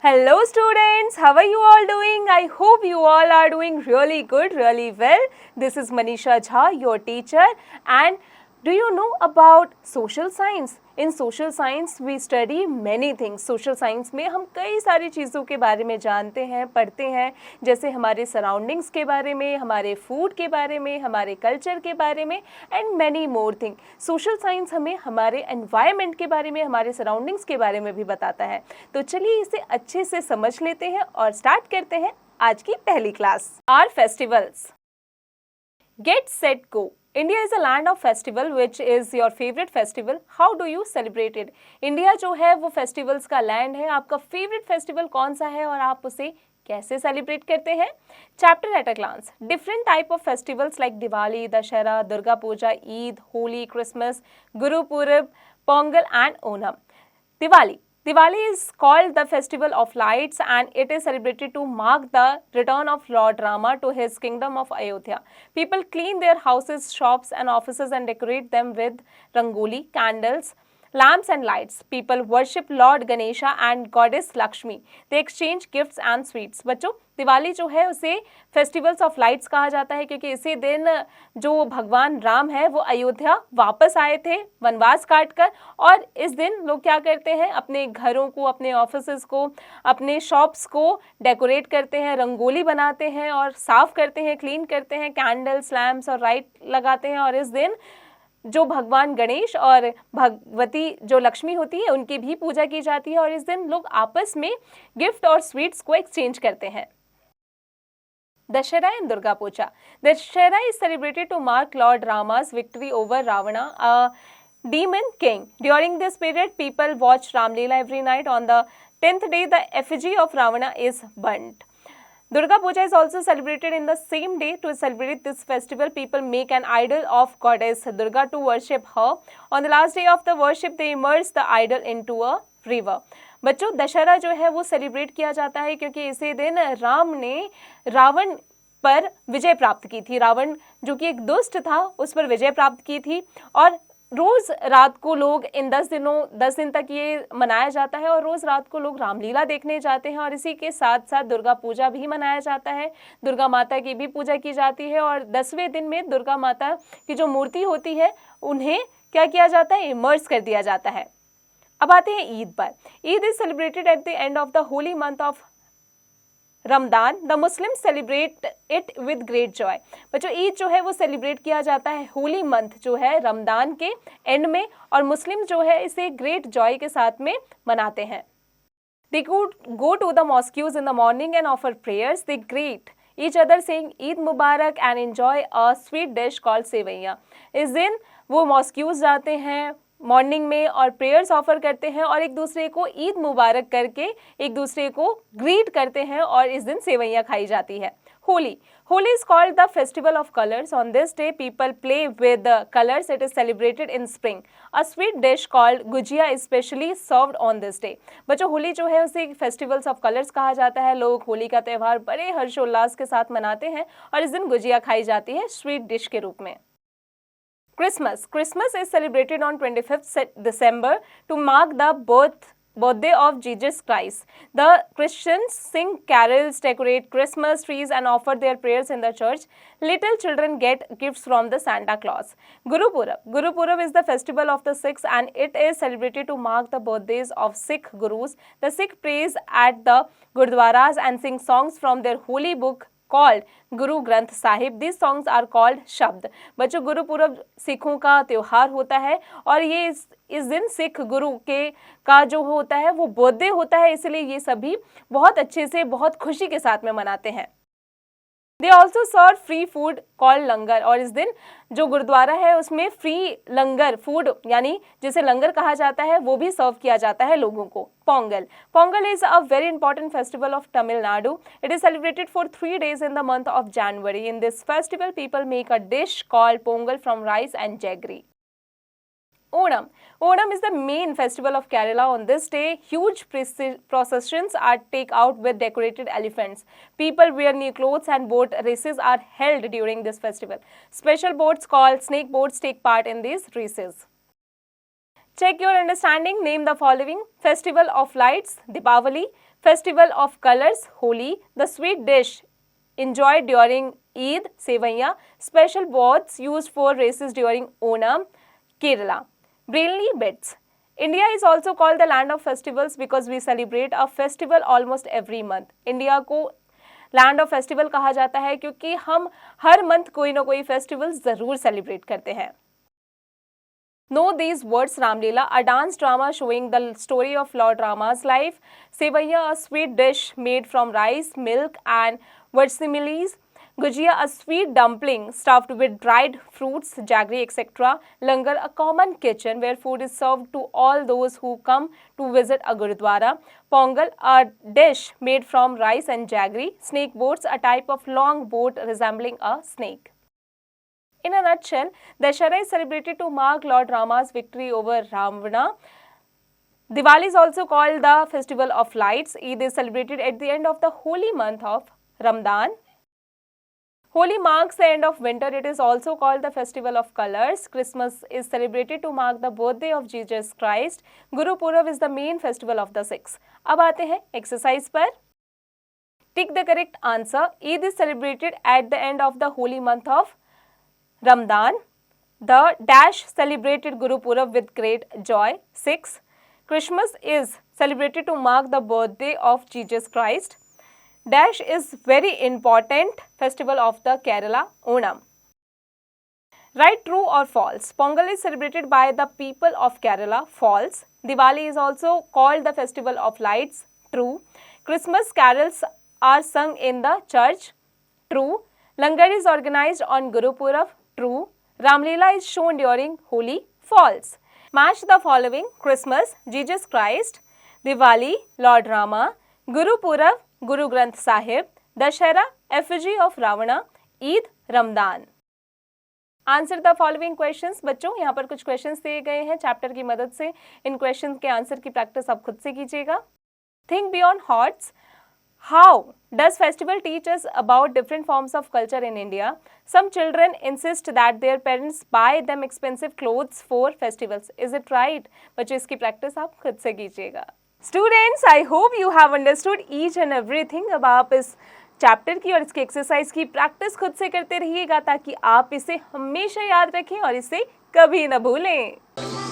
Hello students, how are you all doing? I hope you all are doing really good, really well. This is Manisha Jha, your teacher, and do you know about social science? In social science we study many things. Social science में हम कई सारी चीज़ों के बारे में जानते हैं, पढ़ते हैं, जैसे हमारे सराउंडिंग्स के बारे में, हमारे फूड के बारे में, हमारे कल्चर के बारे में and many more thing. Social science हमें हमारे एनवायरनमेंट के बारे में, हमारे सराउंडिंग्स के बारे में भी बताता है. तो चलिए इसे अच्छे से समझ लेते हैं और स्टार्ट करते हैं आज की पहली class. Our festivals. Get set go. India is a land of festival. Which is your favorite festival? How do you celebrate it? India जो है वो festivals का land है. आपका favorite festival कौन सा है और आप उसे कैसे सेलिब्रेट करते हैं? Chapter at a glance. Different type of festivals like Diwali, Dussehra, Durga Puja, Eid, Holi, Christmas, Gurpurab, Pongal and Onam. Diwali. Diwali is called the festival of lights and it is celebrated to mark the return of Lord Rama to his kingdom of Ayodhya. People clean their houses, shops and offices and decorate them with rangoli, candles, lamps and lights. People worship Lord Ganesha and goddess Lakshmi. They exchange gifts and sweets. बच्चों, दिवाली जो है उसे festivals of lights कहा जाता है क्योंकि इसी दिन जो भगवान राम है वो अयोध्या वापस आए थे वनवास काटकर, और इस दिन लोग क्या करते हैं, अपने घरों को, अपने ऑफिसेस को, अपने शॉप्स को डेकोरेट करते हैं, रंगोली बनाते हैं और साफ करते हैं, क्लीन करते हैं, कैंडल्स, लैम्प्स और लाइट लगाते हैं. और इस दिन जो भगवान गणेश और भगवती जो लक्ष्मी होती है उनकी भी पूजा की जाती है और इस दिन लोग आपस में गिफ्ट और स्वीट्स को एक्सचेंज करते हैं. Dashera and Durga Puja. Dashera is celebrated to mark Lord Rama's victory over Ravana, a demon king. During this period, people watch Ram Leela every night. On the 10th day, the effigy of Ravana is burnt. Durga Puja is also celebrated in the same day. To celebrate this festival, people make an idol of goddess Durga to worship her. On the last day of the worship, they immerse the idol into a river. बच्चों, दशहरा जो है वो celebrate किया जाता है क्योंकि इसी दिन राम ने रावण पर विजय प्राप्त की थी. रावण जो कि एक दुष्ट था उस पर विजय प्राप्त की थी और रोज़ रात को लोग इन 10 दिन तक ये मनाया जाता है और रोज़ रात को लोग रामलीला देखने जाते हैं और इसी के साथ साथ दुर्गा पूजा भी मनाया जाता है. दुर्गा माता की भी पूजा की जाती है और 10वें दिन में दुर्गा माता की जो मूर्ति होती है उन्हें क्या किया जाता है, इमर्स कर दिया जाता है. अब आते हैं ईद पर. Eid is celebrated at the end of the Holi month of Ramadan. The Muslim celebrate it with great Joy. बच्चों, ईद जो है वो सेलिब्रेट किया जाता है होली मंथ जो है रमदान के एंड में और मुस्लिम जो है इसे ग्रेट जॉय के साथ में मनाते हैं. दे go to the mosques in the morning and offer prayers. They greet each other saying Eid Mubarak and enjoy a sweet dish called sewaiya. इस दिन वो मॉस्क्यूज जाते हैं मॉर्निंग में और प्रेयर्स ऑफर करते हैं और एक दूसरे को ईद मुबारक करके एक दूसरे को ग्रीट करते हैं और इस दिन सेवैयाँ खाई जाती है. Holi. Holi is called the festival of colors. On this day, people play with the colors. It is celebrated in spring. A sweet dish called gujia is specially served on this day. बच्चों, होली जो है उसे festivals of colors कहा जाता है. लोग होली का त्यौहार बड़े हर्षोल्लास के साथ मनाते हैं और इस दिन गुजिया खाई जाती है स्वीट डिश के रूप में. Christmas. Christmas is celebrated on 25th December to mark the birthday of Jesus Christ. The Christians sing carols, decorate Christmas trees and offer their prayers in the church. Little children get gifts from the Santa Claus. Gurupurab. Gurupurab is the festival of the Sikhs and it is celebrated to mark the birthdays of Sikh Gurus. The Sikh prays at the Gurdwaras and sing songs from their holy book called Guru Granth Sahib. These songs are called शब्द. बच्चों, गुरुपुरब सिखों का त्योहार होता है और ये इस दिन सिख गुरु का जो होता है वो बर्थडे होता है, इसलिए ये सभी बहुत अच्छे से, बहुत खुशी के साथ में मनाते हैं. They also serve free food called लंगर. और इस दिन जो गुरुद्वारा है उसमें फ्री लंगर फूड यानी जिसे लंगर कहा जाता है वो भी सर्व किया जाता है लोगों को. Pongal. Pongal is a very important festival of Tamil Nadu. It is celebrated for 3 days in the month of January. In this festival, people make a dish called pongal from rice and jaggery. Onam. Onam is the main festival of Kerala. On this day, huge processions are taken out with decorated elephants. People wear new clothes and boat races are held during this festival. Special boats called snake boats take part in these races. Check your understanding. Name the following. Festival of Lights, Deepavali. Festival of colors, Holi. The sweet dish enjoyed during Eid, Sevaiya. Special boards used for races during Onam, Kerala. Brainly bits. India is also called the land of festivals because we celebrate a festival almost every month. India को land of festival कहा जाता है क्योंकि हम हर month कोई ना कोई festival जरूर सेलिब्रेट करते हैं. Know these words. Ramlila, a dance drama showing the story of Lord Rama's life. Sevaiya, a sweet dish made from rice, milk and versimiles. Gujia, a sweet dumpling stuffed with dried fruits, jaggery, etc. Langar, a common kitchen where food is served to all those who come to visit a gurudwara. Pongal, a dish made from rice and jaggery. Snake boats, a type of long boat resembling a snake. In a nutshell, Dashera is celebrated to mark Lord Rama's victory over Ravana. Diwali is also called the festival of lights. Eid is celebrated at the end of the holy month of Ramadan. Holi marks the end of winter. It is also called the festival of colors. Christmas is celebrated to mark the birthday of Jesus Christ. Guru Purab is the main festival of the Sikhs. अब आते हैं exercise पर. Tick the correct answer. Eid is celebrated at the end of the holy month of Ramadan. The dash celebrated Guru Purab with great joy. 6. Christmas is celebrated to mark the birthday of Jesus Christ. Dash is very important festival of the Kerala Onam. Write true or false. Pongal is celebrated by the people of Kerala. False. Diwali is also called the festival of lights. True. Christmas carols are sung in the church. True. Langar is organized on Guru Purab. True. Ramlila is shown during Holi. False. Match the following. Christmas, Jesus Christ. Diwali, Lord Rama. Guru Purab, Guru Granth Sahib. Dashera, effigy of Ravana. Eid, Ramadan. Answer the following questions. बच्चों यहाँ पर कुछ questions दिए गए हैं chapter की मदद से. इन क्वेश्चंस के आंसर की प्रैक्टिस आप खुद से कीजिएगा. Think beyond hots. How does festival teach us about different forms of culture in India? Some children insist that their parents buy them expensive clothes for festivals. Is it right? बच्चों इसकी practice आप खुद से कीजिएगा. Students, I hope you have understood each and everything. अब आप इस chapter की और इसकी एक्सरसाइज की प्रैक्टिस खुद से करते रहिएगा ताकि आप इसे हमेशा याद रखें और इसे कभी न भूलें.